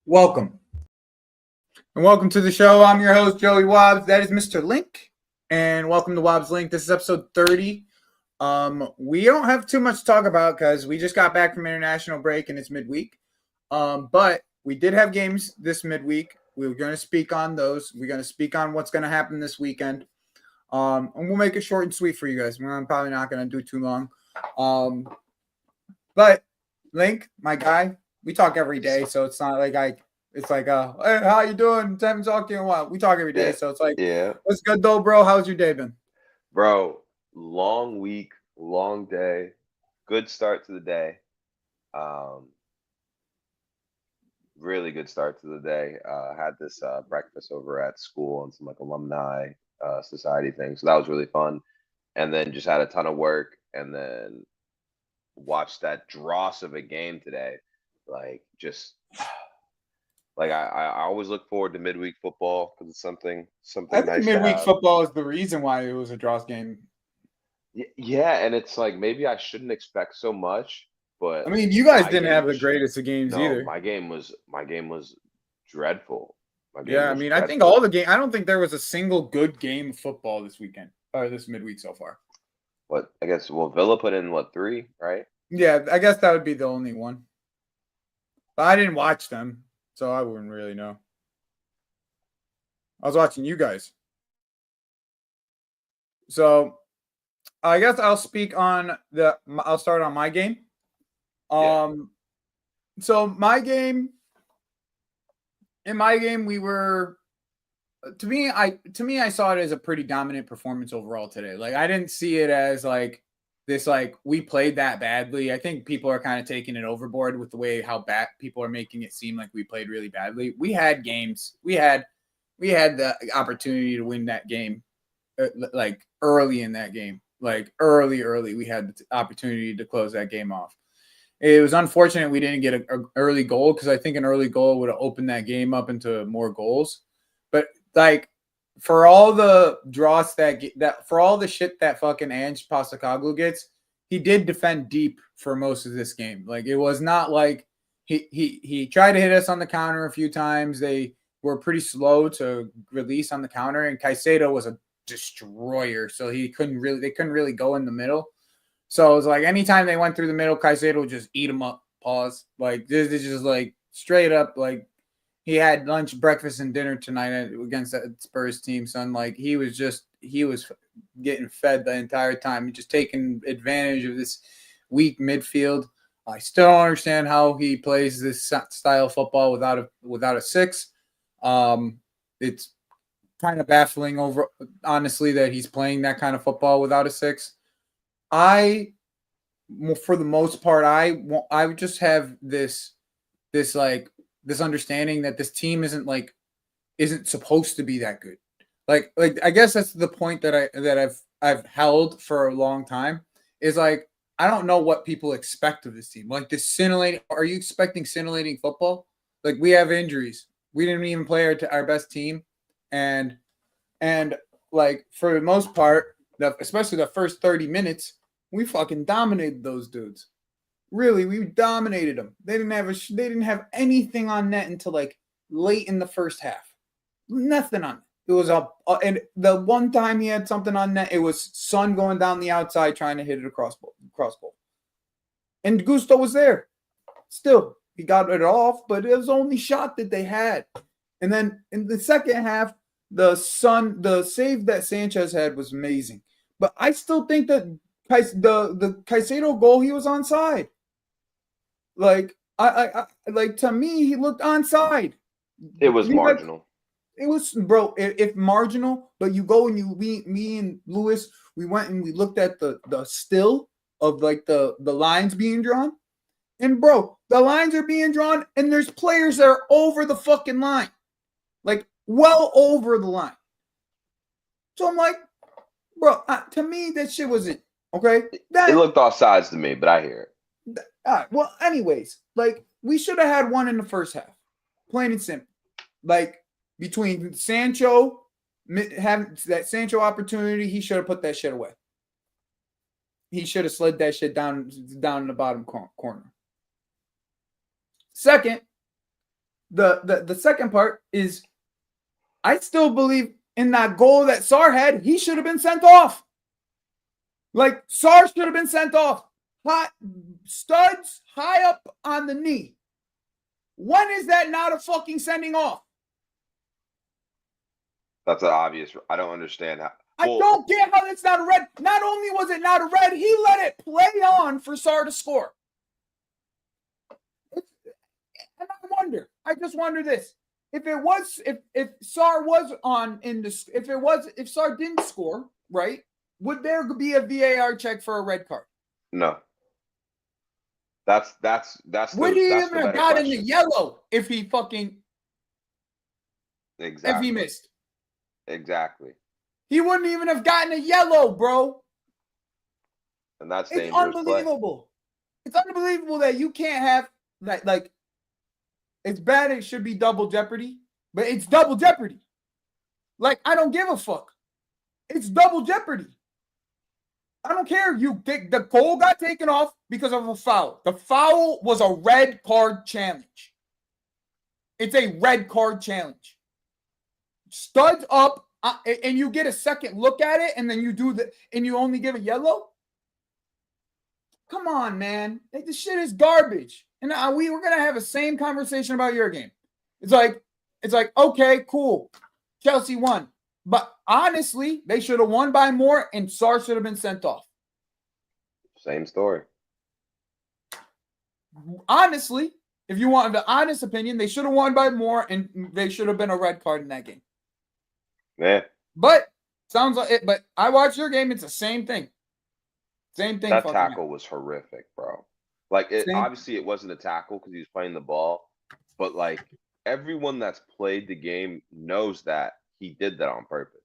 Welcome. And welcome to the show. I'm your host, Joey Wobbs. That is Mr. Link. And welcome to Wabbslink. This is episode 30. We don't have too much to talk about because we just got back from international break and it's midweek. But we did have games this midweek. We were going to speak on those. We're going to speak on what's going to happen this weekend. And we'll make it short and sweet for you guys. I'm probably not going to do too long. But Link, my guy, we talk every day, so it's not like it's like, hey, how you doing? Haven't talked to you in a while. We talk every day, so it's like, what's good though, bro? How's your day been? Bro, long week, long day, good start to the day. Really good start to the day. Had this breakfast over at school and some like alumni society things, so that was really fun. And then just had a ton of work, and then watched that dross of a game today. Like just like I always look forward to midweek football because it's something I think nice to midweek have. football is the reason why it was a draws game. Yeah, and it's like maybe I shouldn't expect so much, I but mean, you guys my didn't game have the was greatest of games no, either. my game was dreadful. My game Yeah, I was mean, I think all dreadful. the game. I don't think there was a single good game of football this weekend or this midweek so far. But I guess Villa put in what, three, right? Yeah, I guess that would be the only one. But I didn't watch them, so I wouldn't really know. I was watching you guys. So I guess I'll speak on the. I'll start on my game. Yeah. So my game. In my game, we were. To me, I saw it as a pretty dominant performance overall today. Like I didn't see it as like this. Like we played that badly. I think people are kind of taking it overboard with the way how bad people are making it seem like we played really badly. We had games. We had the opportunity to win that game like early in that game, like early, we had the opportunity to close that game off. It was unfortunate we didn't get an early goal because I think an early goal would have opened that game up into more goals. But like for all the draws that for all the shit that fucking Ange Postecoglou gets, he did defend deep for most of this game. Like it was not like he tried to hit us on the counter a few times. They were pretty slow to release on the counter, and Caicedo was a destroyer, so they couldn't really go in the middle. So it was like anytime they went through the middle, Caicedo would just eat them up. Pause. Like this is just like straight up like he had lunch, breakfast, and dinner tonight against that Spurs team, son. Like he was getting fed the entire time, just taking advantage of this weak midfield. I still don't understand how he plays this style of football without a six. It's kind of baffling over honestly that he's playing that kind of football without a six. I, for the most part, I would just have this understanding that this team isn't supposed to be that good. Like I guess that's the point that I've held for a long time is like I don't know what people expect of this team. Like this scintillating. Are you expecting scintillating football? Like we have injuries. We didn't even play our best team, and and like for the most part, especially the first 30 minutes, we fucking dominated those dudes. Really, we dominated them. They didn't have anything on net until like late in the first half. Nothing on it. It was and the one time he had something on net, it was Son going down the outside trying to hit it across goal. And Gusto was there. Still, he got it off, but it was the only shot that they had. And then in the second half, the save that Sanchez had was amazing. But I still think that the Caicedo goal, he was onside. Like I like to me, he looked onside. It was marginal. It was, bro. If marginal, but you go and me and Lewis, we went and we looked at the still of like the lines being drawn, and bro, the lines are being drawn, and there's players that are over the fucking line, like well over the line. So I'm like, bro, to me that shit was it. Okay, It looked off sides to me, but I hear it. Well, anyways, like we should have had one in the first half, plain and simple. Like between Sancho having that Sancho opportunity, he should have put that shit away. He should have slid that shit down in the bottom corner. Second, the second part is I still believe in that goal that Sar had. He should have been sent off. Like Sar should have been sent off. Hot studs high up on the knee. When is that not a fucking sending off? That's an obvious. I don't understand how. I don't get how it's not a red. Not only was it not a red, he let it play on for Sar to score. And I just wonder this. If Sar was on in this, if Sar didn't score, right, would there be a VAR check for a red card? No. That's would he even have gotten the yellow if he fucking if he missed? Exactly. He wouldn't even have gotten a yellow, bro. And that's it's unbelievable. Play. It's unbelievable that you can't have that. Like, it's bad. It should be double jeopardy, but it's double jeopardy. Like, I don't give a fuck. It's double jeopardy. I don't care. The goal got taken off because of a foul. The foul was a red card challenge. It's a red card challenge. Studs up, and you get a second look at it, and then and you only give a yellow. Come on, man. Like, this shit is garbage. And we're gonna have the same conversation about your game. It's like, okay, cool. Chelsea won. But honestly, they should have won by more, and Sar should have been sent off. Same story. Honestly, if you want the honest opinion, they should have won by more, and they should have been a red card in that game. Yeah. But sounds like it. But I watched your game. It's the same thing. Same thing. That tackle was horrific, bro. Like, obviously it wasn't a tackle because he was playing the ball, but like everyone that's played the game knows that he did that on purpose.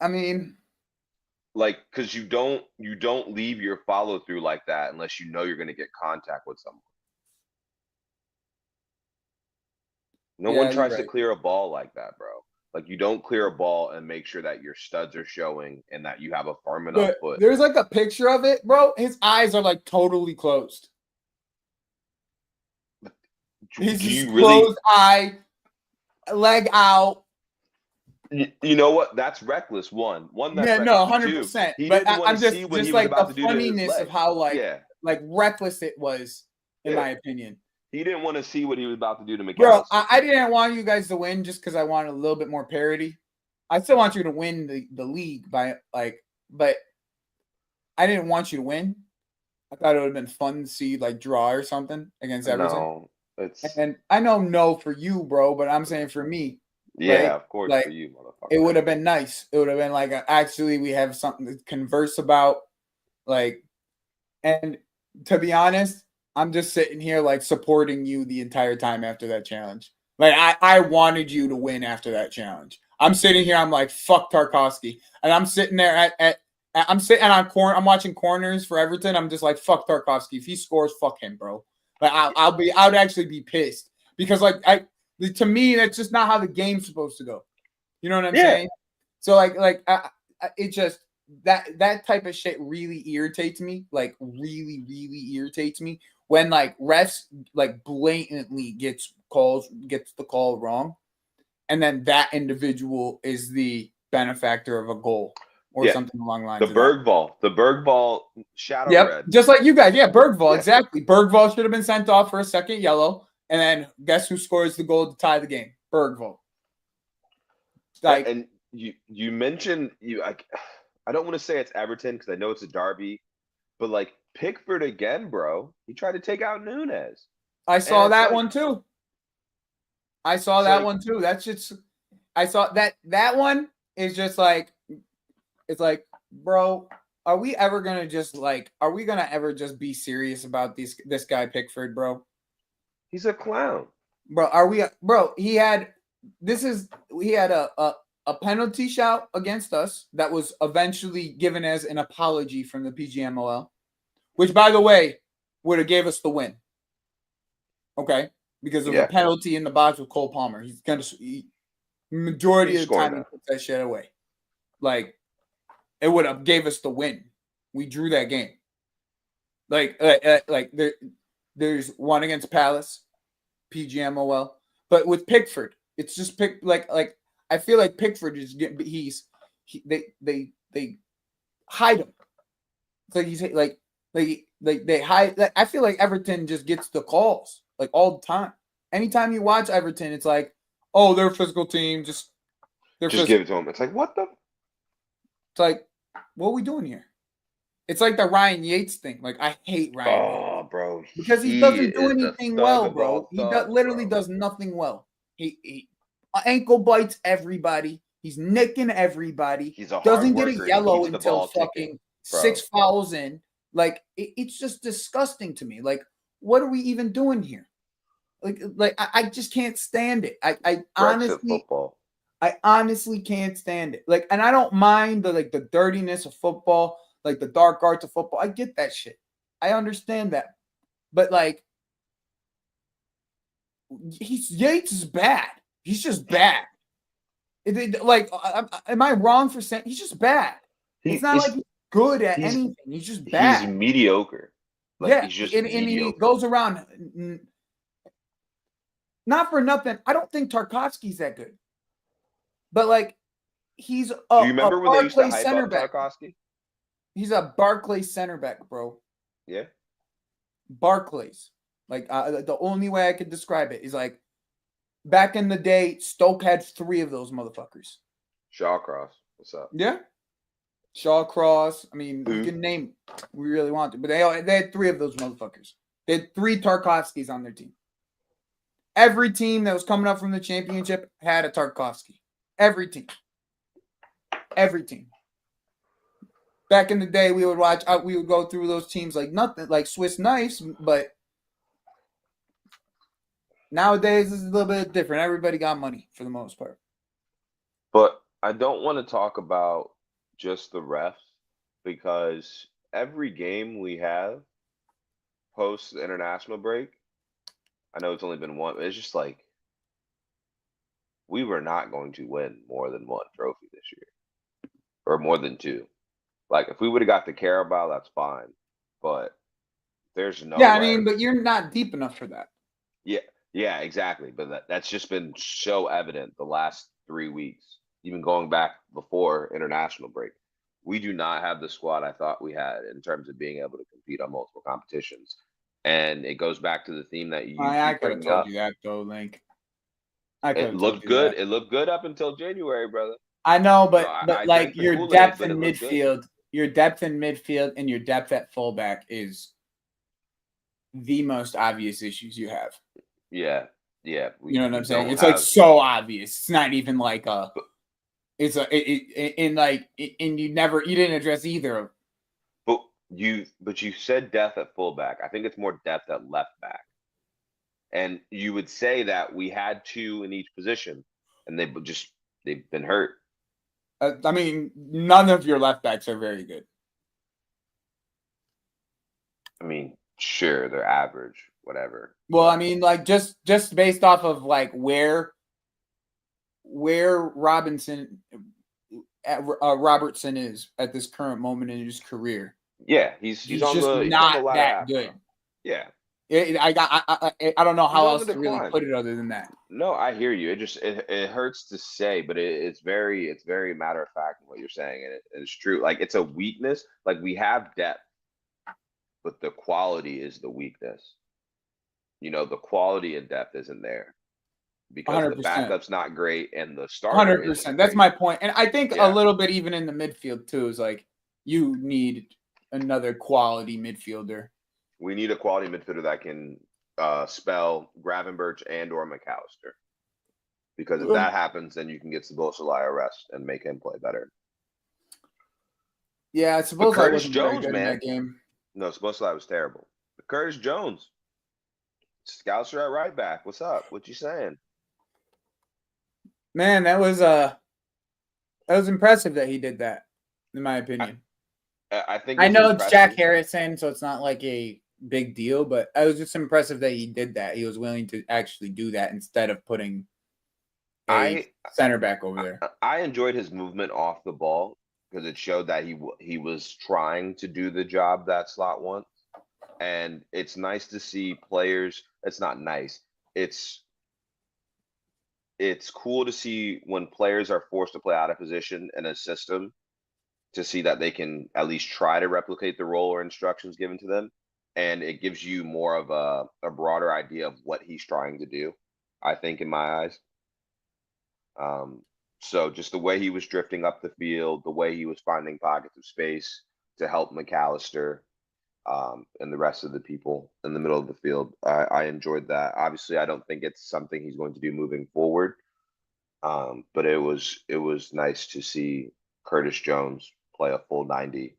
I mean, like, because you don't leave your follow through like that unless you know you're going to get contact with someone. No one tries to clear a ball like that, bro. Like, you don't clear a ball and make sure that your studs are showing and that you have a firm enough foot. There's like a picture of it, bro. His eyes are like totally closed. He's just closed eye, leg out. You know what? That's reckless. One. That's no, 100%. But I'm just like the funniness of how like reckless it was, in my opinion. He didn't want to see what he was about to do to McAllister. Bro, I didn't want you guys to win just because I wanted a little bit more parity. I still want you to win the league but I didn't want you to win. I thought it would have been fun to see like draw or something against Everton. No, and I know no for you, bro, but I'm saying for me. Yeah, of course, for you, motherfucker. It would have been nice. It would have been like actually we have something to converse about, like, and to be honest, I'm just sitting here like supporting you the entire time after that challenge. Like I wanted you to win after that challenge. I'm sitting here. I'm like, fuck Tarkowski, and I'm sitting there I'm sitting on corner. I'm watching corners for Everton. I'm just like, fuck Tarkowski. If he scores, fuck him, bro. Like I would actually be pissed because to me that's just not how the game's supposed to go. You know what I'm saying? So it just. That type of shit really irritates me. Like really, really irritates me when like refs like blatantly gets the call wrong, and then that individual is the benefactor of a goal or something along the lines. The Bergvall shadow red. Just like you guys. Yeah, Bergvall, exactly. Bergvall should have been sent off for a second yellow, and then guess who scores the goal to tie the game? Bergvall. Like, and you mentioned I don't want to say it's Everton because I know it's a derby, but like Pickford again, bro. He tried to take out Nunes. I saw that one too. That's just I saw that one is just like it's like, bro, are we ever gonna ever just be serious about this guy Pickford, bro? He's a clown. Bro, he had a penalty shout against us that was eventually given as an apology from the PGMOL, which, by the way, would have gave us the win. Okay? Because of a penalty in the box with Cole Palmer. He's going to majority of the time he puts that shit away. Like, it would have gave us the win. We drew that game. There's one against Palace, PGMOL. But with Pickford, it's just like I feel like Pickford is getting they hide him. It's like he's like they hide. Like, I feel like Everton just gets the calls like all the time. Anytime you watch Everton, it's like, oh, they're a physical team. Just give it to him. It's like, what the? It's like, what are we doing here? It's like the Ryan Yates thing. Like, I hate Ryan Yates. Oh, bro. Because he doesn't do anything well, bro. He literally does nothing well. He ankle bites everybody. He's nicking everybody. He's a hard doesn't get worker. a yellow He keeps the until ball fucking ticking, 6 fouls in. Like, it's just disgusting to me. Like, what are we even doing here? Like I just can't stand it. I honestly can't stand it. Like, and I don't mind the dirtiness of football, like the dark arts of football. I get that shit. I understand that. But like, Yates is bad. He's just bad. Like, am I wrong for saying he's just bad? It's not like he's good at anything. He's just bad. He's mediocre. Like, he's just mediocre. And he goes around. Not for nothing. I don't think Tarkovsky's that good. But like, he's a Do you remember when they used to hype center up back. Tarkovsky? He's a Barclays center back, bro. Yeah. Barclays. Like, the only way I could describe it is like, back in the day, Stoke had 3 of those motherfuckers. Shawcross. What's up? Yeah. Shawcross. I mean, you can name we really want to, but they had 3 of those motherfuckers. They had 3 Tarkovskys on their team. Every team that was coming up from the championship had a Tarkovsky. Every team. Every team. Back in the day, we would go through those teams like nothing, like Swiss knives, but nowadays this is a little bit different. Everybody got money for the most part. But I don't want to talk about just the refs, because every game we have post the international break, I know it's only been one, but it's just like, we were not going to win more than 1 trophy this year, or more than 2. Like, if we would have got the Carabao, that's fine, but there's no way. I mean, but you're not deep enough for that. Yeah, exactly. But that's just been so evident the last 3 weeks, even going back before international break. We do not have the squad I thought we had in terms of being able to compete on multiple competitions. And it goes back to the theme that you I could have told you that though, Link. It looked good. It looked good up until January, brother. I know, but like your depth in midfield, your depth in midfield and your depth at fullback is the most obvious issues you have. Yeah. You know what I'm saying? It's like so obvious. It's not even like you didn't address either of. But you said depth at fullback. I think it's more depth at left back. And you would say that we had 2 in each position, and they've been hurt. I mean, none of your left backs are very good. I mean, sure, they're average, whatever. Well, I mean, like just based off of like where Robertson is at this current moment in his career. Yeah, he's on just the not that good. Yeah. I don't know how else to really put it other than that. No, I hear you. It hurts to say, but it's very matter of fact in what you're saying, and it's true. Like, it's a weakness. Like, we have depth, but the quality is the weakness. You know, the quality and depth isn't there because 100%. The backup's not great and the starter 100%. That's my point. And I think a little bit even in the midfield too is like you need another quality midfielder. We need a quality midfielder that can spell Gravenberch and or McAllister. Because if that happens, then you can get Szoboszlai a rest and make him play better. Yeah, I suppose Curtis Jones, man, in that game. No, Szoboszlai was terrible. But Curtis Jones, Scouser at right back. What's up? What you saying? Man, that was impressive that he did that, in my opinion. I think I know it's Jack Harrison, so it's not like a big deal, but I was just impressive that he did that. He was willing to actually do that instead of putting a center back over there. I enjoyed his movement off the ball because it showed that he was trying to do the job that slot wants. And it's nice to see players. It's not nice. It's cool to see when players are forced to play out of position in a system, to see that they can at least try to replicate the role or instructions given to them. And it gives you more of a broader idea of what he's trying to do, I think, in my eyes. So just the way he was drifting up the field, the way he was finding pockets of space to help McAllister, and the rest of the people in the middle of the field, I enjoyed that. Obviously, I don't think it's something he's going to do moving forward. But it was nice to see Curtis Jones play a full 90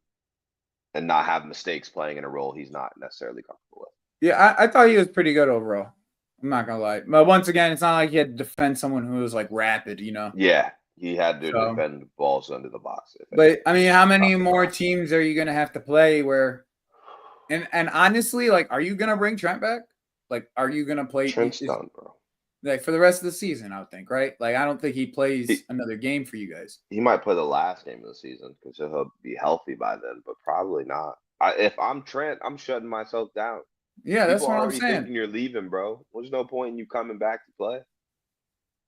and not have mistakes playing in a role he's not necessarily comfortable with. Yeah, I thought he was pretty good overall. I'm not gonna lie, but once again, it's not like he had to defend someone who was like rapid, you know. Yeah, he had to defend balls under the box. But I mean, how many more teams are you gonna have to play where? And honestly, like, are you gonna bring Trent back? Like, are you gonna play Trent's done, bro? Like for the rest of the season, I would think, right? Like, I don't think he plays another game for you guys. He might play the last game of the season because he'll be healthy by then, but probably not. If I'm Trent, I'm shutting myself down. Yeah, that's what I'm saying. Thinking you're leaving, bro. There's no point in you coming back to play.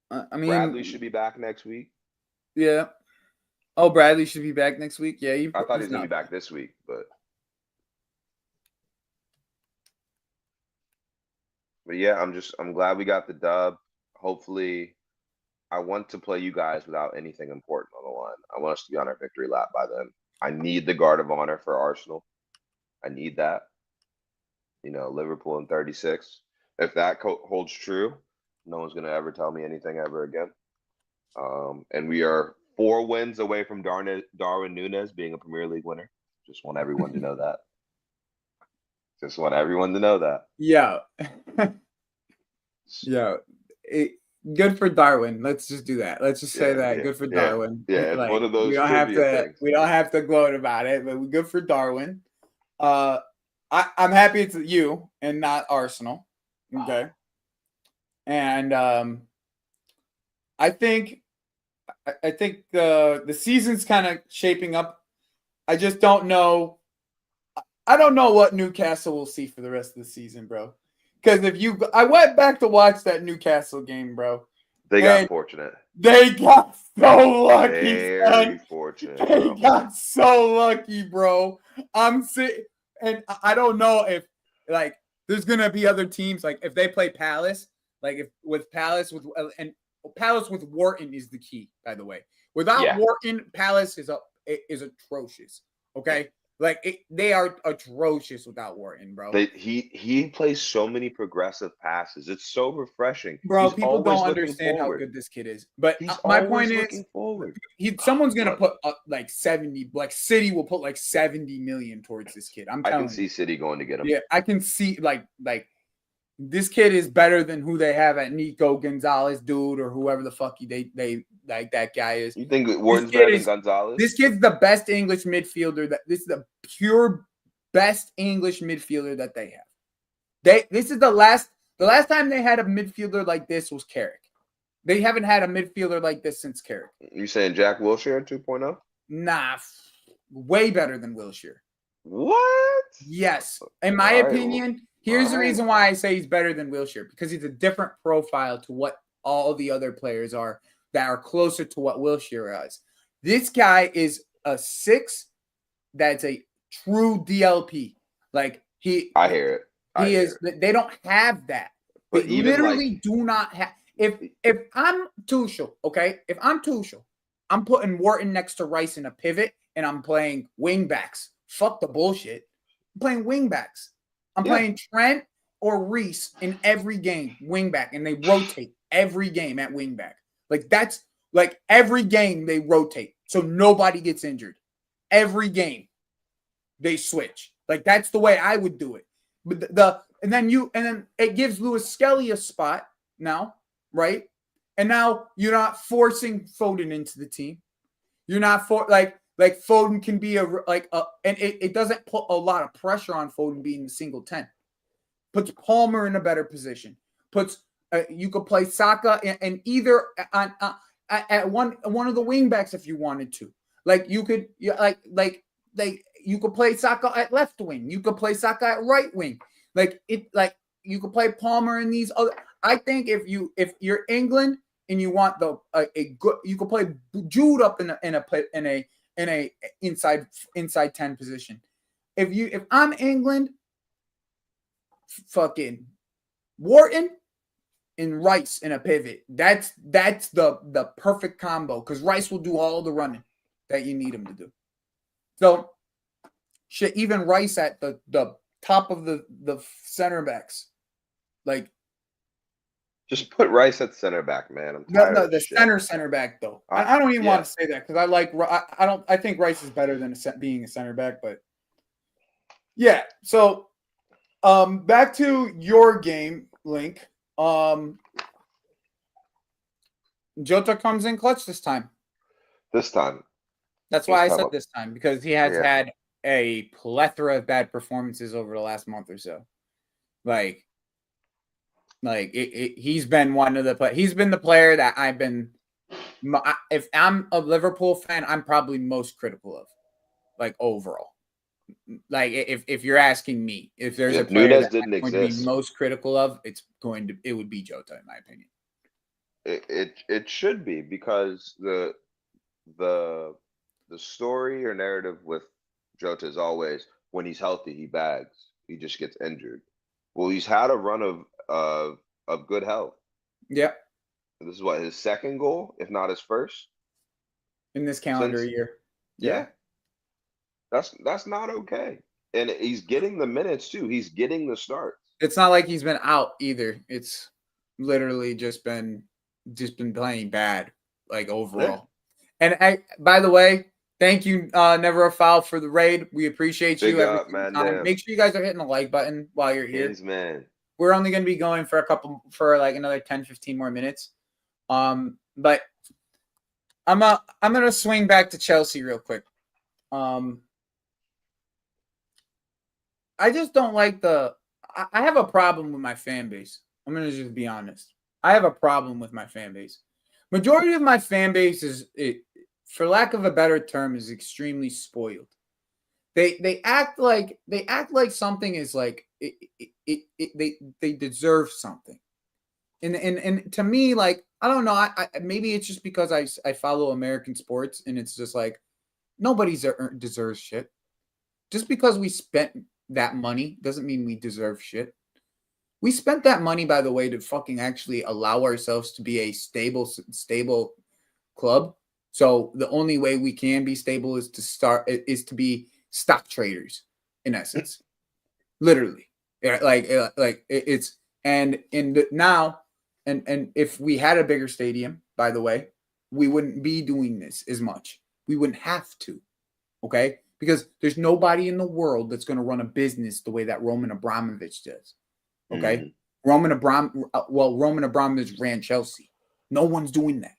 I mean, Bradley should be back next week. Yeah. Oh, Bradley should be back next week. Yeah, I thought he was gonna be back this week, but yeah, I'm glad we got the dub. Hopefully, I want to play you guys without anything important on the line. I want us to be on our victory lap by then. I need the guard of honor for Arsenal. I need that. Liverpool in 36. If that holds true, no one's going to ever tell me anything ever again. And we are 4 wins away from Darwin Núñez being a Premier League winner. Just want everyone to know that. Just want everyone to know that. Yeah. Yeah. Good for Darwin. Let's just do that. Let's just say that. Good for Darwin. Yeah, it's one of those. We don't have to gloat about it, but we're good for Darwin. I'm happy it's you and not Arsenal. Okay. And I think the season's kind of shaping up. I just don't know. I don't know what Newcastle will see for the rest of the season, bro. Because I went back to watch that Newcastle game, bro. They got fortunate. They got so lucky. Very fortunate. They got so lucky, bro. I'm sitting, and I don't know if there's gonna be other teams if they play Palace, Palace with Wharton is the key, by the way. Without Wharton, Palace is atrocious. Okay. They are atrocious without Wharton, bro. He plays so many progressive passes. It's so refreshing, bro. People don't understand how good this kid is. But my point is, someone's gonna put 70. City will put 70 million towards this kid. I can see City going to get him. Yeah, I can see this kid is better than who they have at Nico Gonzalez, dude, or whoever the fuck they that guy is. You think Wharton's better than Gonzalez? This kid's the best English midfielder. This is the pure best English midfielder that they have. This is the last time they had a midfielder like this was Carrick. They haven't had a midfielder like this since Carrick. You saying Jack Wilshere 2.0? Nah, way better than Wilshere. What? Yes, in my opinion. Here's the reason why I say he's better than Wilshere, because he's a different profile to what all the other players are that are closer to what Wilshere is. This guy is a 6 that's a true DLP. I hear it. They don't have that. They literally do not have. If I'm Tuchel, okay? If I'm Tuchel, I'm putting Wharton next to Rice in a pivot, and I'm playing wing backs. Fuck the bullshit. I'm playing wing backs. I'm playing Trent or Reese in every game, wing back, and they rotate every game at wing back. That's every game they rotate, so nobody gets injured. Every game they switch. That's the way I would do it. But and then it gives Lewis Skelly a spot now, right? And now you're not forcing Foden into the team. You're not Foden can be and it doesn't put a lot of pressure on Foden being the single 10. Puts Palmer in a better position. You could play Saka and either at one of the wing backs if you wanted to. You could You could play Saka at left wing. You could play Saka at right wing. Like you could play Palmer in these other. I think if you're England and you want a good, you could play Jude up in a inside 10 position. If I'm England, fucking Wharton and Rice in a pivot. That's the perfect combo because Rice will do all the running that you need him to do. So shit, even Rice at the top of the center backs, like just put Rice at center back, man. I'm tired of the shit. center back though. I don't even want to say that because I think Rice is better than being a center back, but yeah. So back to your game, Link. Jota comes in clutch this time. This time. That's why I said this time, because he has had a plethora of bad performances over the last month or so. He's been he's been the player that I've been. If I'm a Liverpool fan, I'm probably most critical of, like overall. Like if you're asking me, if there's a player Nunez that didn't I'm going to exist, be most critical of, it would be Jota, in my opinion. It should be, because the story or narrative with Jota is always when he's healthy he bags, he just gets injured. Well, he's had a run of good health. Yeah. This is what, his second goal, if not his first, in this calendar year. Yeah. That's not okay. And he's getting the minutes too. He's getting the starts. It's not like he's been out either. It's literally just been playing bad, like overall. Yeah. And by the way, thank you, Never a Foul, for the raid. We appreciate you every man. Make sure you guys are hitting the like button while you're here. Man. We're only going to be going for like another 10, 15 more minutes. But I'm going to swing back to Chelsea real quick. I just don't like I have a problem with my fan base. I'm going to just be honest. I have a problem with my fan base. Majority of my fan base for lack of a better term, is extremely spoiled. They act like something is like they deserve something. And to me, like, I don't know, I maybe it's just because I follow American sports, and it's just like nobody deserves shit. Just because we spent that money doesn't mean we deserve shit. We spent that money, by the way, to fucking actually allow ourselves to be a stable club. So the only way we can be stable is to be stock traders, in essence, literally. Yeah, it's and now if we had a bigger stadium, by the way, we wouldn't be doing this as much. We wouldn't have to, okay? Because there's nobody in the world that's going to run a business the way that Roman Abramovich does. Okay. Roman Abramovich ran Chelsea. No one's doing that.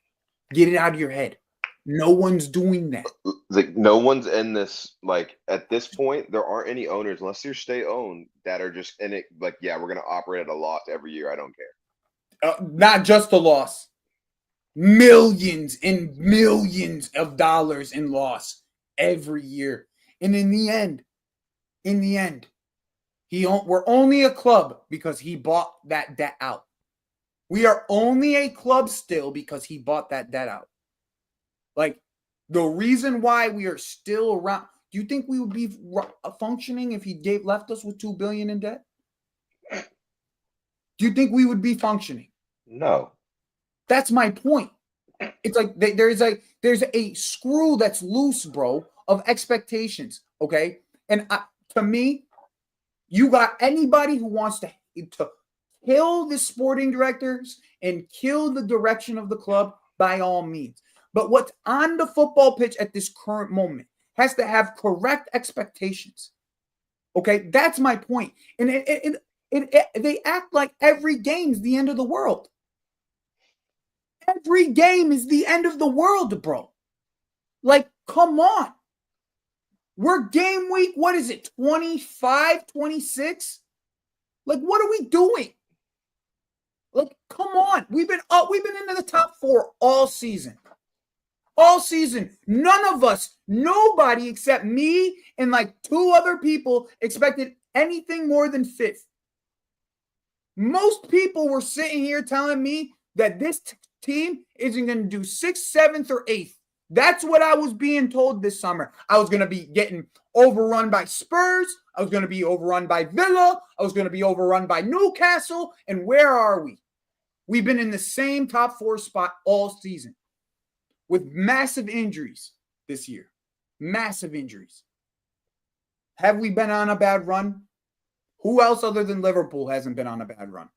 Get it out of your head. No one's doing that. Like, no one's in this. Like, at this point, there aren't any owners, unless you're state-owned, that are just in it. Like, yeah, we're going to operate at a loss every year. I don't care. Not just a loss. Millions and millions of dollars in loss every year. And in the end, we're only a club because he bought that debt out. We are only a club still because he bought that debt out. Like, the reason why we are still around, do you think we would be functioning if he left us with $2 billion in debt? Do you think we would be functioning? No. That's my point. It's like there's a screw that's loose, bro, of expectations, okay? And to me, you got anybody who wants to kill the sporting directors and kill the direction of the club, by all means. But what's on the football pitch at this current moment has to have correct expectations. Okay, that's my point. And they act like every game's the end of the world. Every game is the end of the world, bro. Like, come on. We're game week, what is it, 25, 26? Like, what are we doing? Like, come on. We've been into the top 4 all season. All season. None of us, nobody except me and like 2 other people expected anything more than 5th. Most people were sitting here telling me that this team isn't going to do 6th, 7th, or 8th. That's what I was being told this summer. I was going to be getting overrun by Spurs. I was going to be overrun by Villa. I was going to be overrun by Newcastle. And where are we? We've been in the same top 4 spot all season with massive injuries this year. Massive injuries. Have we been on a bad run? Who else other than Liverpool hasn't been on a bad run?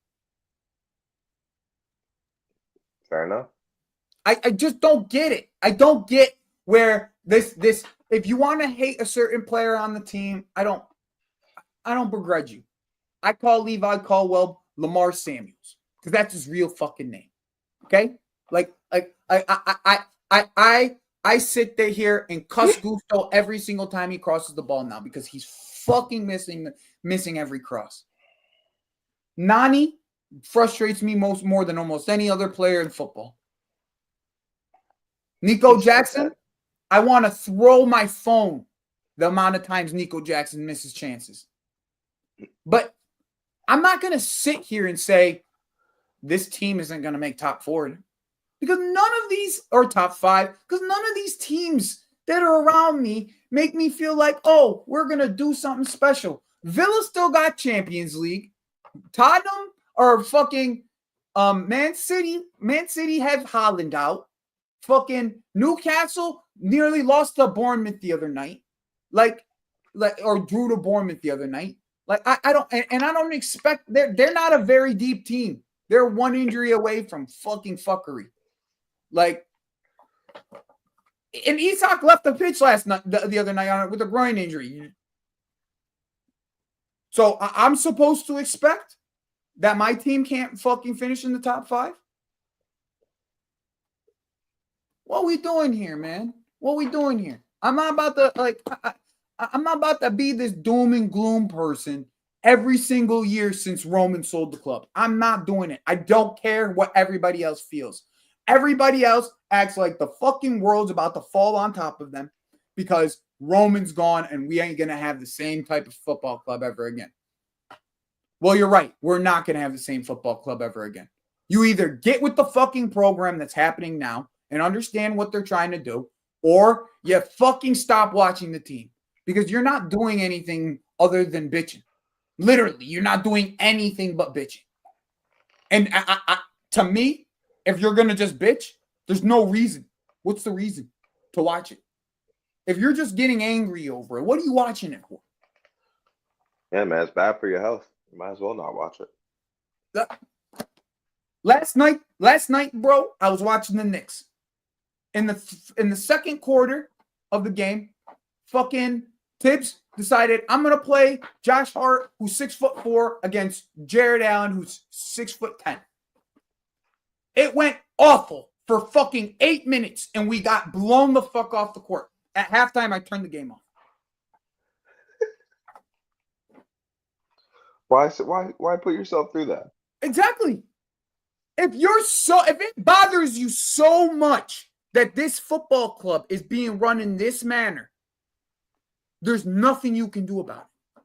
Fair enough. I just don't get it. I don't get where this if you want to hate a certain player on the team, I don't begrudge you. I call Levi Caldwell Lamar Samuels because that's his real fucking name. Okay? Like I sit there here and cuss Gusto every single time he crosses the ball now because he's fucking missing every cross. Nani frustrates me more than almost any other player in football. Nico Jackson, I want to throw my phone the amount of times Nico Jackson misses chances. But I'm not going to sit here and say this team isn't going to make top 4 because none of these are top 5 because none of these teams that are around me make me feel like, oh, we're going to do something special. Villa still got Champions League. Tottenham or fucking Man City have Haaland out. Fucking Newcastle nearly lost to Bournemouth the other night. Or drew to Bournemouth the other night. Like I don't expect they're not a very deep team. They're 1 injury away from fucking fuckery. Like, and Isak left the pitch the other night with a groin injury. So I'm supposed to expect that my team can't fucking finish in the top 5? What are we doing here, man? What are we doing here? I'm not about to I'm not about to be this doom and gloom person every single year since Roman sold the club. I'm not doing it. I don't care what everybody else feels. Everybody else acts like the fucking world's about to fall on top of them because Roman's gone and we ain't going to have the same type of football club ever again. Well, you're right. We're not going to have the same football club ever again. You either get with the fucking program that's happening now and understand what they're trying to do, or you fucking stop watching the team because you're not doing anything other than bitching. Literally, you're not doing anything but bitching. And to me, if you're going to just bitch, there's no reason. What's the reason to watch it? If you're just getting angry over it, what are you watching it for? Yeah, man, it's bad for your health. You might as well not watch it. Last night, bro, I was watching the Knicks. In the second quarter of the game, fucking Tibbs decided I'm gonna play Josh Hart, who's 6'4", against Jared Allen, who's 6'10". It went awful for fucking 8 minutes, and we got blown the fuck off the court. At halftime, I turned the game off. Why put yourself through that? Exactly. If it bothers you so much that this football club is being run in this manner, there's nothing you can do about it.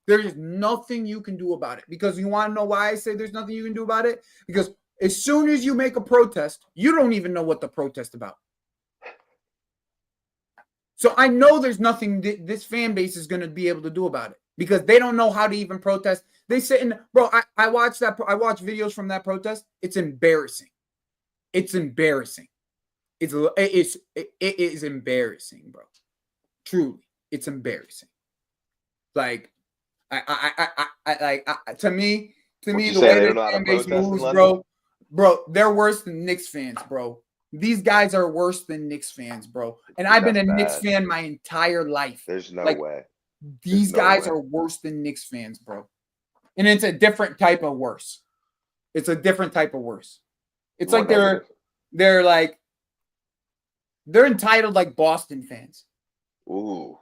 There is nothing you can do about it. Because you want to know why I say there's nothing you can do about it? Because as soon as you make a protest, you don't even know what the protest about. So I know there's nothing this fan base is going to be able to do about it because they don't know how to even protest. They sit in, bro, I watched videos from that protest. It's embarrassing. It's embarrassing. It is embarrassing, bro. Truly, it's embarrassing. Like, to me, the way this fan base moves, bro, they're worse than Knicks fans, bro. These guys are worse than Knicks fans, bro. And I've been a Knicks fan my entire life. There's no way. These guys are worse than Knicks fans, bro. And it's a different type of worse. It's a different type of worse. It's like they're entitled like Boston fans. Ooh.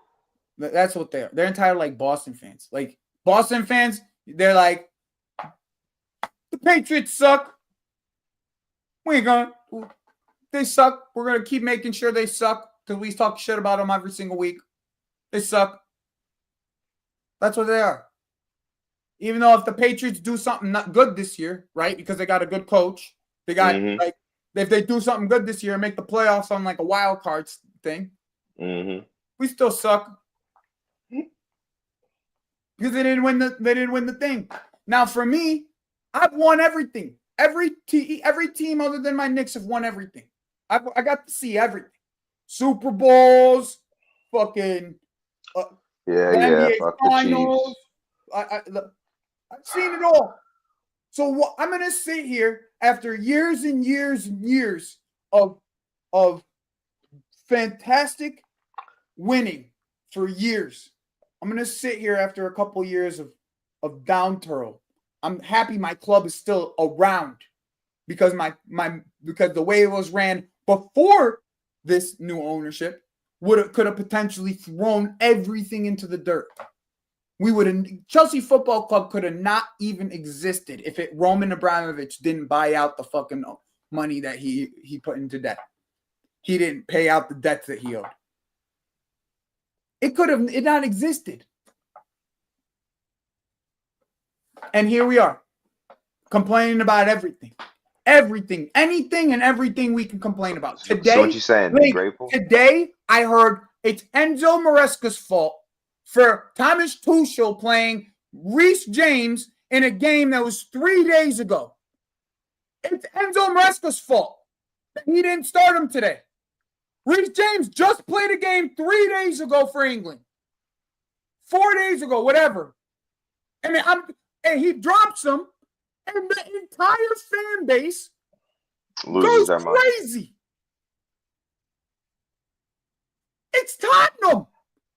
That's what they are. They're entitled like Boston fans. Like Boston fans, they're like, the Patriots suck. We ain't gonna. They suck. We're going to keep making sure they suck because we talk shit about them every single week. They suck. That's what they are. Even though if the Patriots do something not good this year, right, because they got a good coach, they got, like, if they do something good this year and make the playoffs on, like, a wild card thing, we still suck. Because they didn't win the thing. Now, for me, I've won everything. Every team other than my Knicks have won everything. I got to see everything. Super Bowls, fucking NBA fuck Finals. I've seen it all. So I'm going to sit here after years and years and years of fantastic winning for years. I'm going to sit here after a couple years of downturn. I'm happy my club is still around because because the way it was ran before this new ownership could have potentially thrown everything into the dirt. Chelsea Football Club could have not even existed if Roman Abramovich didn't buy out the fucking money that he put into debt. He didn't pay out the debts that he owed. It not existed. And here we are, complaining about everything. Everything, anything and everything we can complain about. Today, so what you saying? Be grateful? Today, I heard it's Enzo Maresca's fault for Thomas Tuchel playing Reece James in a game that was 3 days ago. It's Enzo Maresca's fault that he didn't start him today. Reece James just played a game 3 days ago for England. 4 days ago, whatever. And he drops him, and the entire fan base goes crazy. It's Tottenham.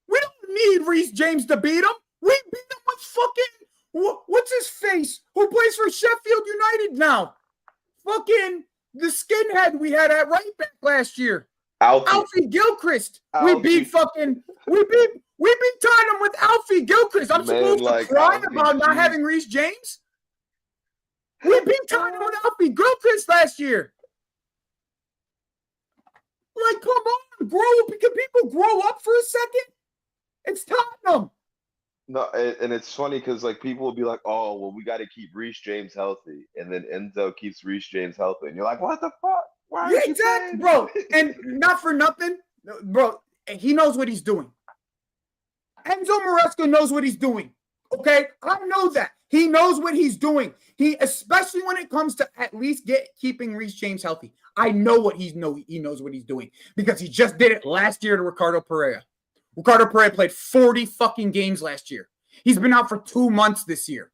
We don't need Reece James to beat him. We beat him with fucking, what's his face, who plays for Sheffield United now. Fucking the skinhead we had at right back last year. Alfie Gilchrist. We beat Tottenham with Alfie Gilchrist. I'm supposed to cry about not having Reece James? We beat Tottenham with Alfie Gilchrist last year. Like, come on, grow up. Can people grow up for a second? It's Tottenham. No, and it's funny because like people will be like, "Oh, well, we got to keep Reece James healthy," and then Enzo keeps Reece James healthy, and you're like, "What the fuck? Why are you exactly, bro?" And not for nothing, bro. He knows what he's doing. Enzo Maresca knows what he's doing. Okay, I know that he knows what he's doing. Especially when it comes to at least keeping Reece James healthy. I know he knows what he's doing because he just did it last year to Ricardo Pereira. Ricardo Pereira played 40 fucking games last year. He's been out for 2 months this year.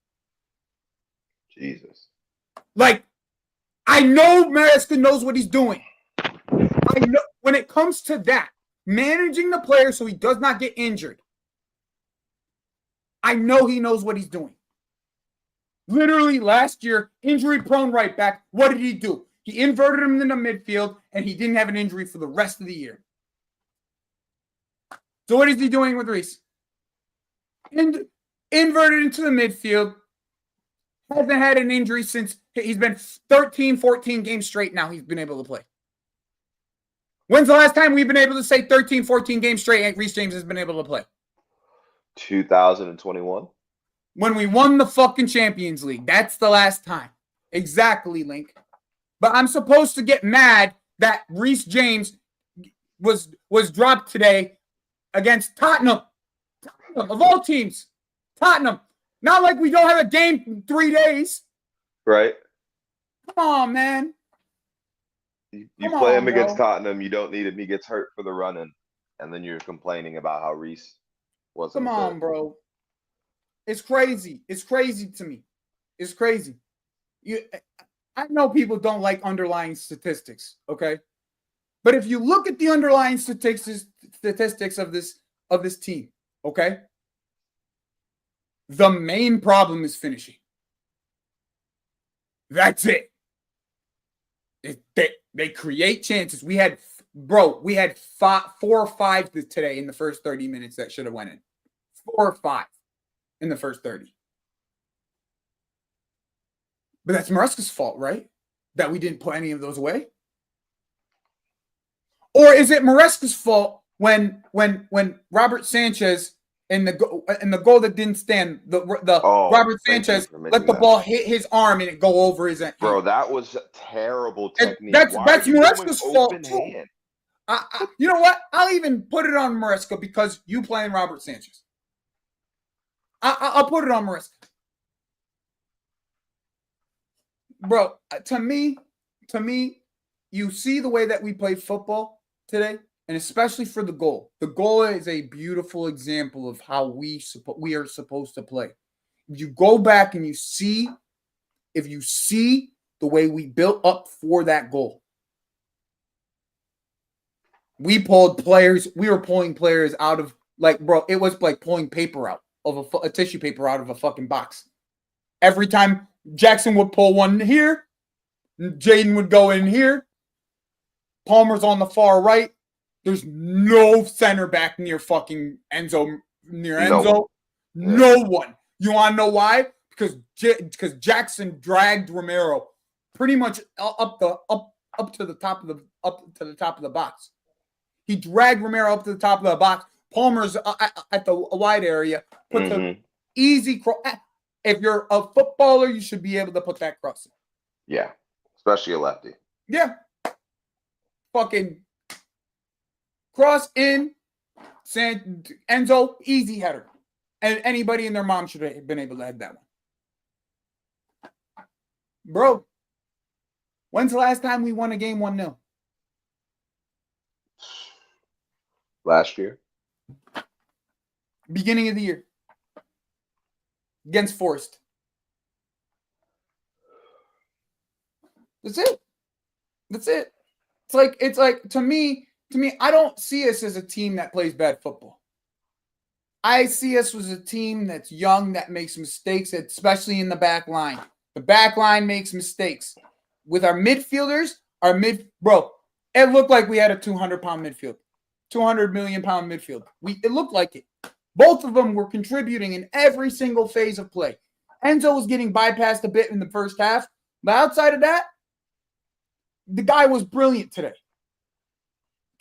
Jesus. Like, I know Maresca knows what he's doing. I know when it comes to that, managing the player so he does not get injured. I know he knows what he's doing. Literally last year, injury-prone right back, what did he do? He inverted him in the midfield, and he didn't have an injury for the rest of the year. So what is he doing with Reece? Inverted into the midfield. Hasn't had an injury since he's been 13, 14 games straight now he's been able to play. When's the last time we've been able to say 13, 14 games straight and Reece James has been able to play? 2021. When we won the fucking Champions League. That's the last time. Exactly, Link. But I'm supposed to get mad that Reece James was dropped today against Tottenham. Of all teams. Tottenham. Not like we don't have a game in 3 days. Right. Come on, man. You play him against Tottenham. You don't need him. He gets hurt for the run-in. And then you're complaining about how Reece wasn't. Come on, bro. It's crazy. It's crazy to me. It's crazy. I know people don't like underlying statistics, okay? But if you look at the underlying statistics of this team, okay? The main problem is finishing. That's it. They create chances. We had 4 or 5 today in the first 30 minutes that should have went in. 4 or 5 in the first 30. But that's Maresca's fault, right? That we didn't put any of those away. Or is it Maresca's fault when Robert Sanchez in the goal that didn't stand, the Robert Sanchez let the ball hit his arm and it go over his hand? Bro, that was terrible technique. That's Maresca's fault open too. hand? You know what? I'll even put it on Maresca because you playing Robert Sanchez. I'll put it on Maresca. Bro, to me, you see the way that we play football today, and especially for the goal. The goal is a beautiful example of how we are supposed to play. If you go back and you see the way we built up for that goal, we were pulling players out of, like, bro, it was like pulling paper out of a tissue paper out of a fucking box. Every time Jackson would pull one here, Jaden would go in here, Palmer's on the far right. There's no center back near fucking Enzo. No one. You want to know why? Because Jackson dragged Romero pretty much up to the top of the box. He dragged Romero up to the top of the box. Palmer's at the wide area. Puts an easy cross. If you're a footballer, you should be able to put that cross in. Yeah, especially a lefty. Yeah. Fucking cross in, Enzo, easy header. And anybody and their mom should have been able to head that one. Bro, when's the last time we won a game 1-0? Last year. Beginning of the year. Against Forest. That's it. It's like to me, I don't see us as a team that plays bad football. I see us as a team that's young, that makes mistakes, especially in the back line. The back line makes mistakes. With our midfielders, bro, it looked like we had a 200-pound midfield. 200 million pound midfield. It looked like it. Both of them were contributing in every single phase of play. Enzo was getting bypassed a bit in the first half, but outside of that, the guy was brilliant today.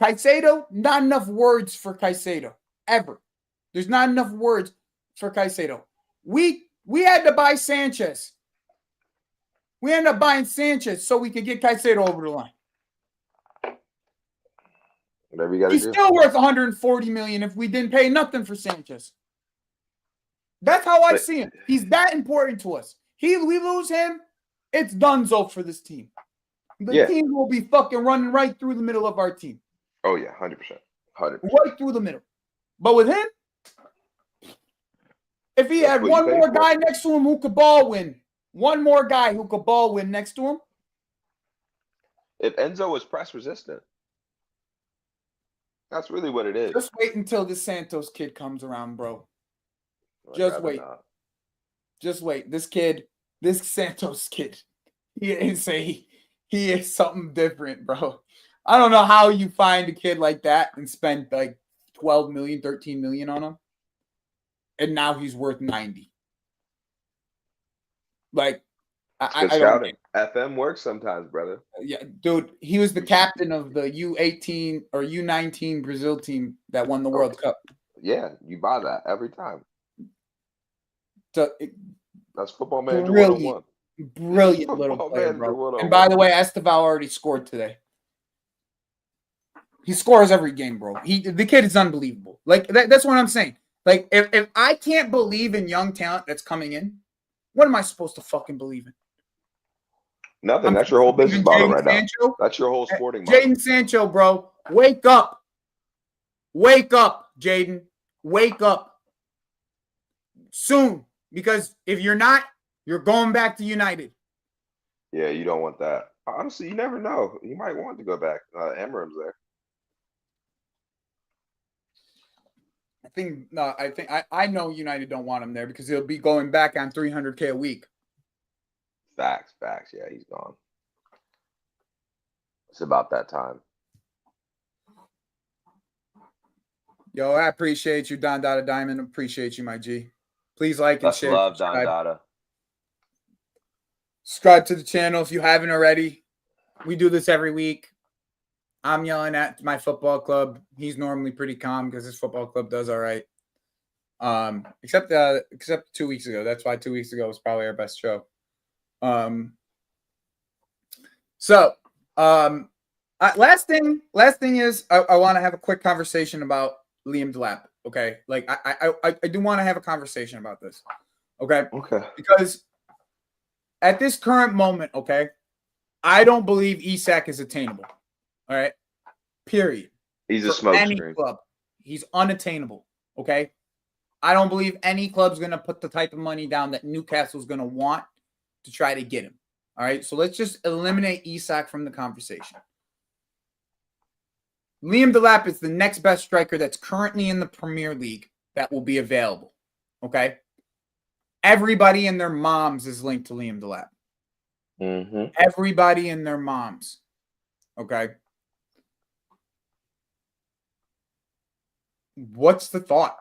Caicedo, not enough words for Caicedo ever. There's not enough words for Caicedo. We had to buy Sanchez. We ended up buying Sanchez so we could get Caicedo over the line. Whatever you got to do. He's still worth 140 million if we didn't pay nothing for Sanchez. That's how I see him. He's that important to us. We lose him, it's donezo for this team. The team will be fucking running right through the middle of our team. Oh yeah, 100%. Right through the middle. But with him, if he had one more guy next to him who could ball win, next to him. If Enzo was press resistant, that's really what it is. Just wait until this Santos kid comes around, bro. Just wait. Just wait. This Santos kid, he is something different, bro. I don't know how you find a kid like that and spend like 12 million, 13 million on him. And now he's worth 90. Like, I don't. FM works sometimes, brother. Yeah, dude, he was the captain of the U18 or U19 Brazil team that won the World Cup. Yeah, you buy that every time. That's football manager 101. Brilliant little player, bro. And by the way, Estevao already scored today. He scores every game, bro. The kid is unbelievable. Like that's what I'm saying. Like if I can't believe in young talent that's coming in, what am I supposed to fucking believe in? Nothing. That's your whole business model right now. That's your whole sporting model. Jaden Sancho, bro. Wake up. Wake up, Jaden. Wake up. Soon. Because if you're not, you're going back to United. Yeah, you don't want that. Honestly, you never know. You might want to go back. Emram's there. I know United don't want him there because he'll be going back on $300K a week. Facts. Yeah, he's gone. It's about that time. Yo, I appreciate you, Don Dada Diamond. Appreciate you, my G. Please like and share. Love, Don Dada. Subscribe to the channel if you haven't already. We do this every week. I'm yelling at my football club. He's normally pretty calm because his football club does all right. Except 2 weeks ago. That's why 2 weeks ago was probably our best show. Last thing is I want to have a quick conversation about Liam Delap. Okay, like I do want to have a conversation about this. Okay, because at this current moment, okay, I don't believe Isak is attainable. All right, period. He's a For any smokescreen. club, he's unattainable. Okay, I don't believe any club's going to put the type of money down that Newcastle's going to want to try to get him. All right, so let's just eliminate Isak from the conversation. Liam Delap is the next best striker that's currently in the Premier League that will be available. Okay, everybody and their moms is linked to Liam Delap. Mm-hmm. Everybody and their moms. Okay. What's the thought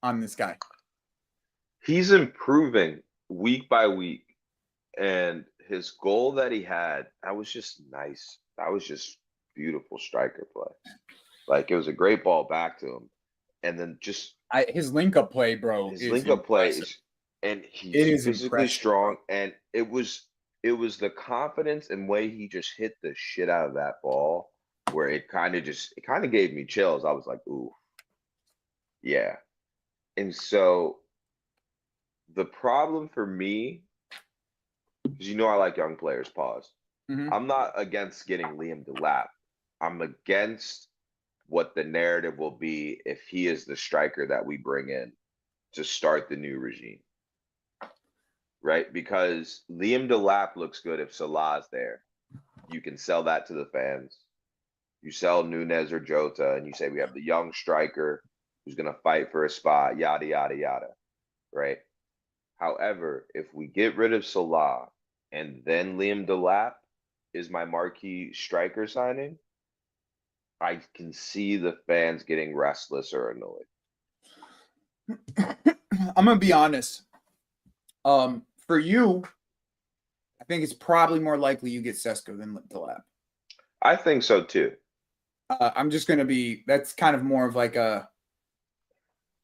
on this guy? He's improving week by week. And his goal that he had, that was just nice. That was just beautiful striker play. Like, it was a great ball back to him. And then just his link-up play, bro. His link-up play is, and he's physically strong. And it was the confidence and way he just hit the shit out of that ball where it kind of gave me chills. I was like, ooh. Yeah. And so the problem for me, because I like young players, pause. Mm-hmm. I'm not against getting Liam Delap. I'm against what the narrative will be if he is the striker that we bring in to start the new regime. Right? Because Liam Delap looks good if Salah's there. You can sell that to the fans. You sell Nunez or Jota, and you say we have the young striker who's going to fight for a spot, yada, yada, yada. Right? However, if we get rid of Salah and then Liam Delap is my marquee striker signing, I can see the fans getting restless or annoyed. I'm going to be honest. For you, I think it's probably more likely you get Sesko than Delap. I think so too. I'm just going to be, that's kind of more of like a,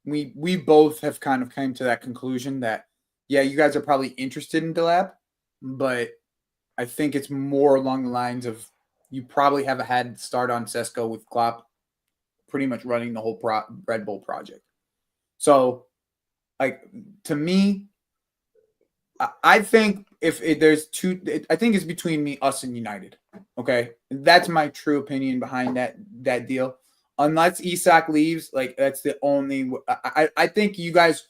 we both have kind of came to that conclusion that, yeah, you guys are probably interested in Delap, but I think it's more along the lines of you probably have a head start on Sesko with Klopp pretty much running the whole Red Bull project. So, like, to me, I think there's two, I think it's between us and United. Okay, that's my true opinion behind that deal. Unless Isak leaves, like that's the only. I think you guys,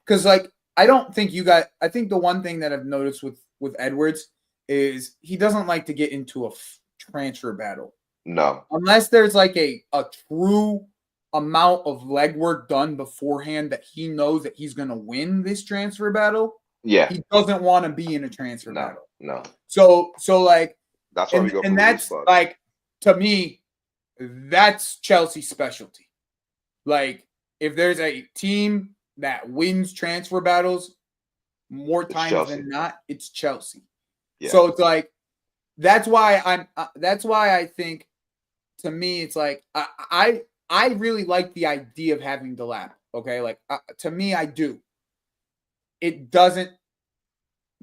because like I don't think you guys. I think the one thing that I've noticed with Edwards is he doesn't like to get into a transfer battle. No, unless there's like a true amount of legwork done beforehand that he knows that he's going to win this transfer battle. Yeah, he doesn't want to be in a transfer battle. No. So like that's why we go. And that's like, to me, that's Chelsea's specialty. Like, if there's a team that wins transfer battles more times than not, it's Chelsea. Yeah. So it's like that's why I think, to me, it's like I really like the idea of having Delap. Okay, like to me, I do. It doesn't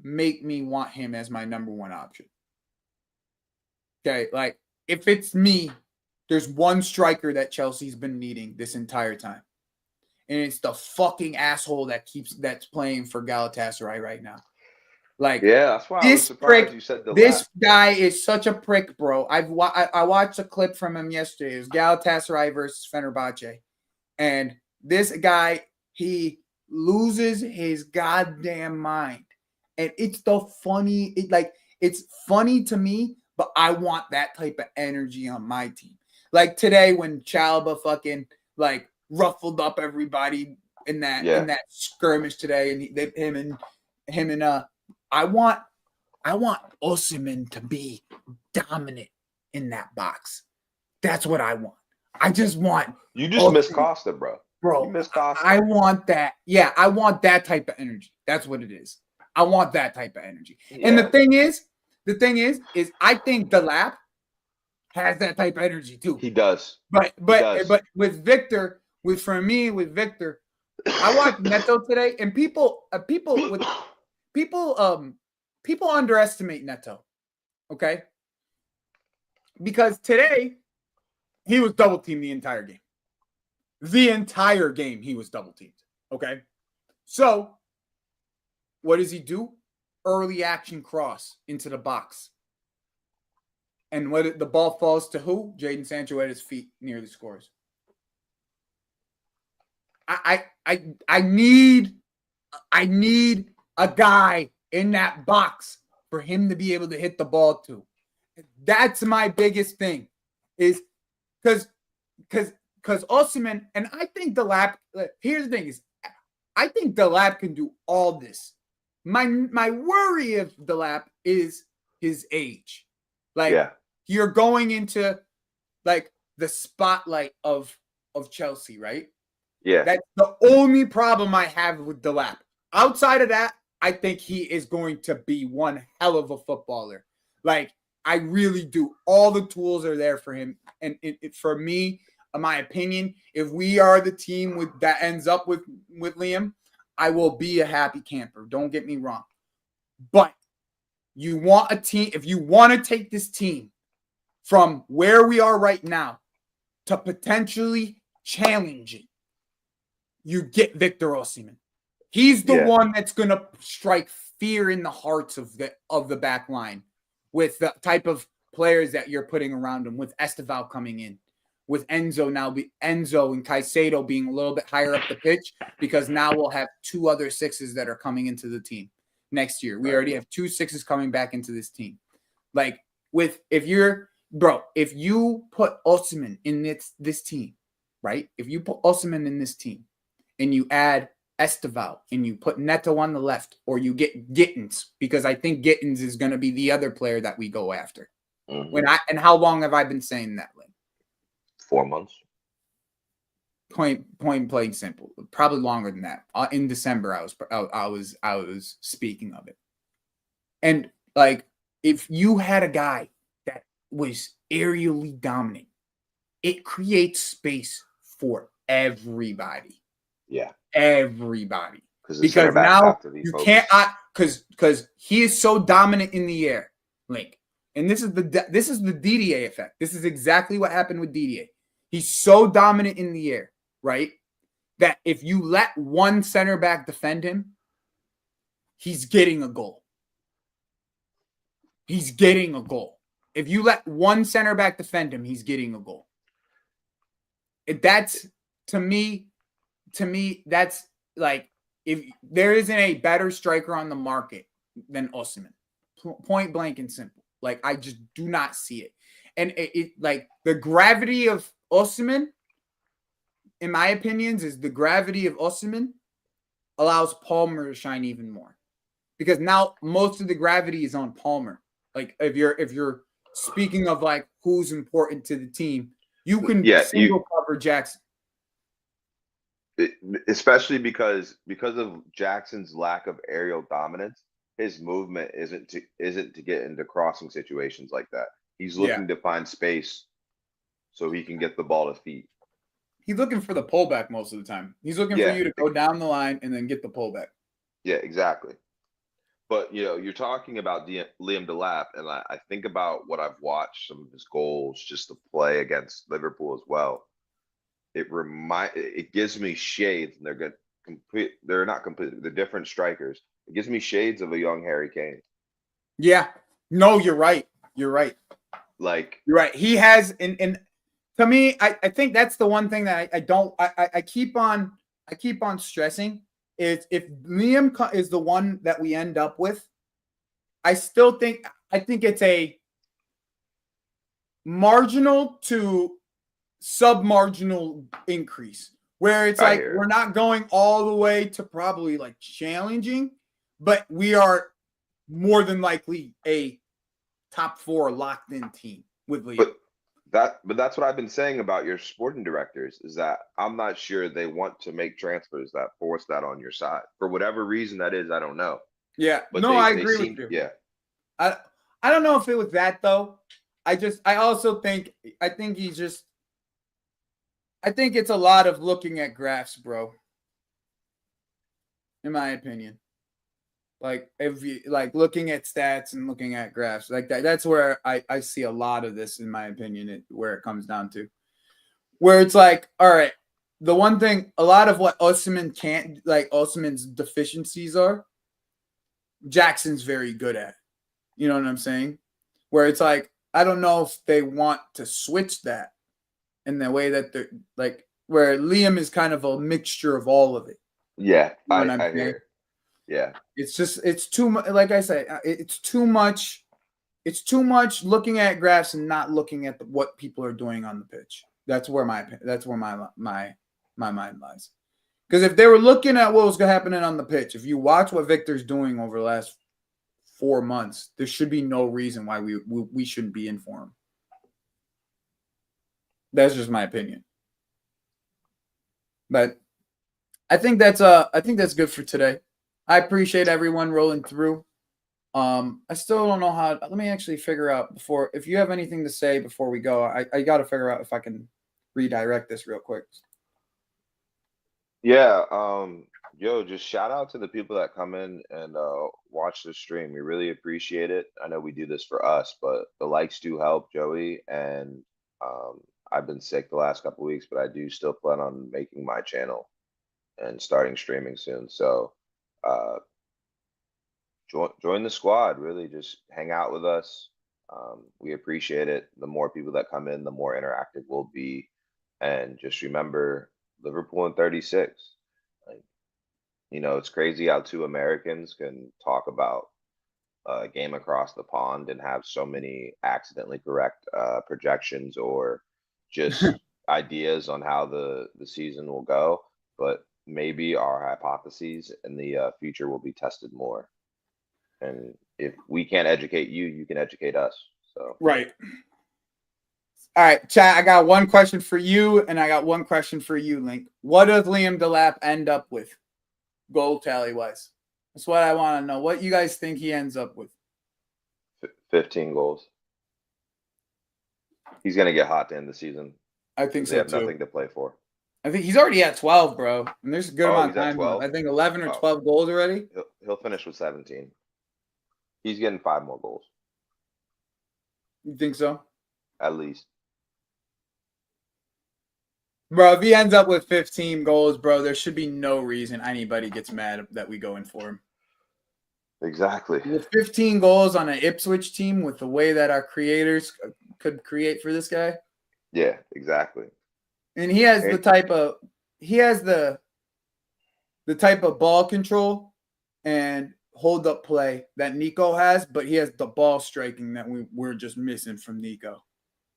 make me want him as my number one option. Okay, like if it's me, there's one striker that Chelsea's been needing this entire time. And it's the fucking asshole that's playing for Galatasaray right now. Like, yeah, that's why I was surprised you said Delap. This guy is such a prick, bro. I watched a clip from him yesterday. It was Galatasaray versus Fenerbahce. And this guy, he loses his goddamn mind. And it's it's funny to me, but I want that type of energy on my team. Like today when Chalba fucking like ruffled up everybody in that skirmish today, and him and I want Osimhen to be dominant in that box. That's what I want. I just want. You just miss Costa, bro. Bro, you miss Costa. I want that. Yeah, I want that type of energy. That's what it is. I want that type of energy. Yeah. And the thing is, I think Delap has that type of energy too. He does. But does. with Victor, with Victor, I watched Neto today, and people underestimate Neto. Okay, because today he was double teamed the entire game. The entire game he was double teamed. Okay, so what does he do? Early action cross into the box. And the ball falls to who? Jadon Sancho at his feet near the scores. I need a guy in that box for him to be able to hit the ball to. That's my biggest thing. Is because Osimhen, and I think Delap. Here's the thing: is I think Delap can do all this. My worry of Delap is his age. You're going into like the spotlight of Chelsea, right? Yeah. That's the only problem I have with Delap. Outside of that, I think he is going to be one hell of a footballer. Like, I really do. All the tools are there for him. And for me, in my opinion, if we are the team that ends up with Liam, I will be a happy camper. Don't get me wrong. But you want a team, if you want to take this team from where we are right now to potentially challenging, you get Victor Osimhen. He's the one that's going to strike fear in the hearts of the back line with the type of players that you're putting around him, with Esteval coming in, with Enzo and Caicedo being a little bit higher up the pitch, because now we'll have two other sixes that are coming into the team next year. We already have 2 sixes coming back into this team. Like, if you put Osimhen in this team, right? If you put Osimhen in this team and you add Esteval and you put Neto on the left, or you get Gittins, because I think Gittins is going to be the other player that we go after. Mm-hmm. And how long have I been saying that, Lynn? 4 months. Point plain simple. Probably longer than that. In December, I was speaking of it. And like, if you had a guy that was aerially dominant, it creates space for everybody. Yeah. Everybody. Because now you can't, because he is so dominant in the air, Link. And this is the DDA effect. This is exactly what happened with DDA. He's so dominant in the air, right? That if you let one center back defend him, he's getting a goal. He's getting a goal. If you let one center back defend him, he's getting a goal. That's, to me, that's like, if there isn't a better striker on the market than Osimhen, point blank and simple. Like, I just do not see it. And it like, the gravity of Osimhen, in my opinions, is the gravity of Osimhen allows Palmer to shine even more, because now most of the gravity is on Palmer. Like, if you're speaking of like who's important to the team, you can single cover Jackson. Especially because of Jackson's lack of aerial dominance, his movement isn't to get into crossing situations like that. He's looking to find space so he can get the ball to feet. He's looking for the pullback most of the time. He's looking for you to go down the line and then get the pullback. Yeah, exactly. But, you're talking about Liam Delap, and I think about what I've watched, some of his goals, just to play against Liverpool as well. It gives me shades, and they're not complete. They're different strikers. It gives me shades of a young Harry Kane. Yeah. No, you're right. You're right. Like, you're right. He has, and to me, I think that's the one thing that I keep on stressing is, if Liam is the one that we end up with, I think it's a marginal to sub-marginal increase, where it's like, we're not going all the way to probably like challenging, but we are more than likely a top 4 locked in team with Liam. But that's what I've been saying about your sporting directors, is that I'm not sure they want to make transfers that force that on your side. For whatever reason that is, I don't know. Yeah. But I agree with you. Yeah. I don't know if it was that, though. I think he's just. I think it's a lot of looking at graphs, bro. In my opinion, like if you like looking at stats and looking at graphs like that, that's where I see a lot of this, in my opinion, where it comes down to, where it's like, all right, the one thing, a lot of what Osimhen can't, like Osimhen's deficiencies are, Jackson's very good at. You know what I'm saying? Where it's like, I don't know if they want to switch that in the way that they're like, where Liam is kind of a mixture of all of it. Yeah, You know what I'm I saying? hear it. Yeah. It's too much. Like I say, it's too much. It's too much looking at graphs and not looking at what people are doing on the pitch. That's where my mind lies. Because if they were looking at what was happening on the pitch, if you watch what Victor's doing over the last 4 months, there should be no reason why we shouldn't be in for him. That's just my opinion. But I think that's good for today. I appreciate everyone rolling through. I still don't know how. Let me actually figure out before. If you have anything to say before we go, I got to figure out if I can redirect this real quick. Yeah. Just shout out to the people that come in and watch the stream. We really appreciate it. I know we do this for us, but the likes do help, Joey. And I've been sick the last couple weeks, but I do still plan on making my channel and starting streaming soon. So join the squad. Really, just hang out with us. We appreciate it. The more people that come in, the more interactive we'll be. And just remember, Liverpool in 36. Like, it's crazy how two Americans can talk about a game across the pond and have so many accidentally correct projections or just ideas on how the season will go. But maybe our hypotheses in the future will be tested more. And if we can't educate you, you can educate us. So right. All right, chat. I got one question for you, and I got one question for you, Link. What does Liam Delap end up with, goal tally wise? That's what I want to know. What you guys think he ends up with? 15 goals. He's gonna get hot to end the season. I think so they have too. Nothing to play for. I think he's already at 12, bro. And there's a good amount of time. 12? I think 11 or 12 goals already. He'll finish with 17. He's getting 5 more goals. You think so? At least. Bro, if he ends up with 15 goals, bro, there should be no reason anybody gets mad that we go in for him. Exactly. With 15 goals on an Ipswich team, with the way that our creators could create for this guy. Yeah, exactly. And he has the type of ball control and hold up play that Nico has, but he has the ball striking that we're just missing from Nico.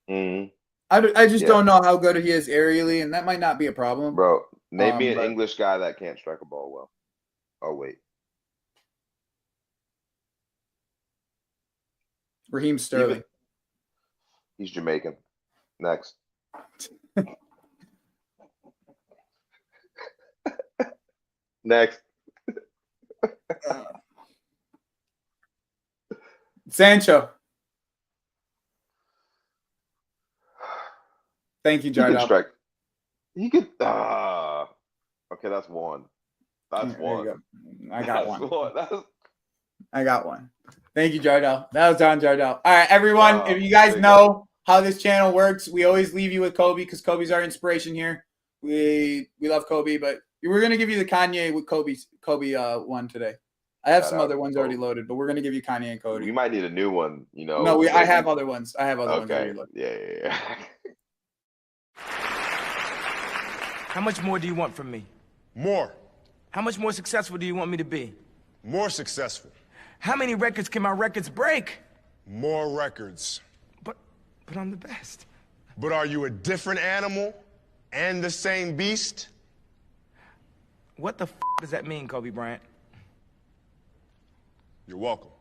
Mm-hmm. I just don't know how good he is aerially, and that might not be a problem. Bro, maybe an English guy that can't strike a ball well. Oh, wait. Raheem Sterling. He's Jamaican. Next. Next. Sancho. Thank you, Jardel. He could. Okay, that's one. That's one. I got one. I got one. Thank you, Jardel. That was John Jardel. All right, everyone. If you guys know how this channel works, we always leave you with Kobe because Kobe's our inspiration here. We love Kobe, but we're gonna give you the Kanye with Kobe one today. I have some other ones already loaded, but we're gonna give you Kanye and Kobe. We might need a new one. No, I have other ones. I have other ones already loaded. Yeah. How much more do you want from me? More. How much more successful do you want me to be? More successful. How many records can my records break? More records. But I'm the best. But are you a different animal and the same beast? What the does that mean, Kobe Bryant? You're welcome.